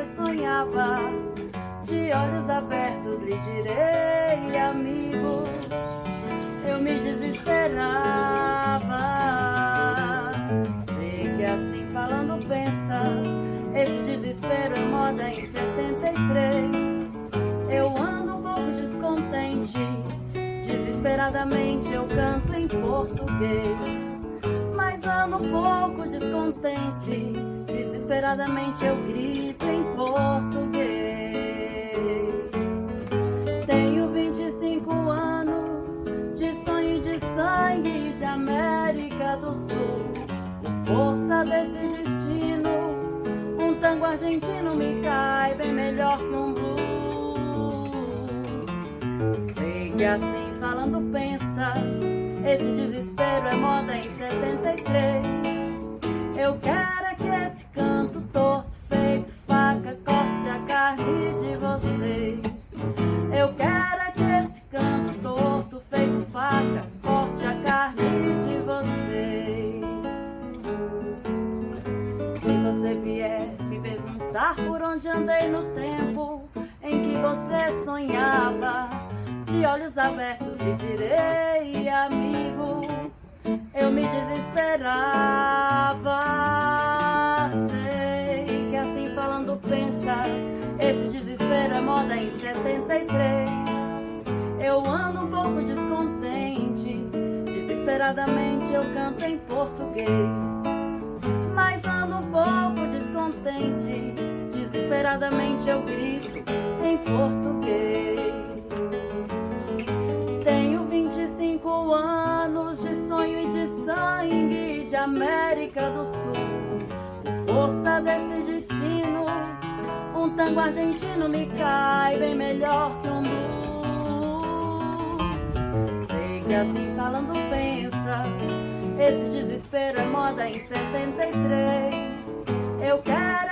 você sonhava. De olhos abertos lhe direi, amigo, eu me desesperava. Sei que assim falando pensas, esse desespero é moda em 73. Eu ando um pouco descontente, desesperadamente eu canto em português. Mas ando um pouco descontente, desesperadamente eu grito em português. Tenho 25 anos de sonho e de sangue de América do Sul. Por força desse destino, um tango argentino me cai bem melhor que um blues. Sei que assim falando pensas, esse desespero é moda em 73. Eu quero é que esse canto torto feito faca corte a carne de vocês. Eu quero é que esse canto torto feito faca corte a carne de vocês. Se você vier me perguntar por onde andei no tempo em que você sonhava, de olhos abertos lhe direi, amigo, eu me desesperava. Sei que assim falando pensas, esse desespero é moda em 73. Eu ando um pouco descontente, desesperadamente eu canto em português. Mas ando um pouco descontente, desesperadamente eu grito em português. Tenho 25 anos de sonho e de sangue de América do Sul. Por força desse destino, um tango argentino me cai bem melhor que um blues. Sei que assim falando pensas, esse desespero é moda em 73. Eu quero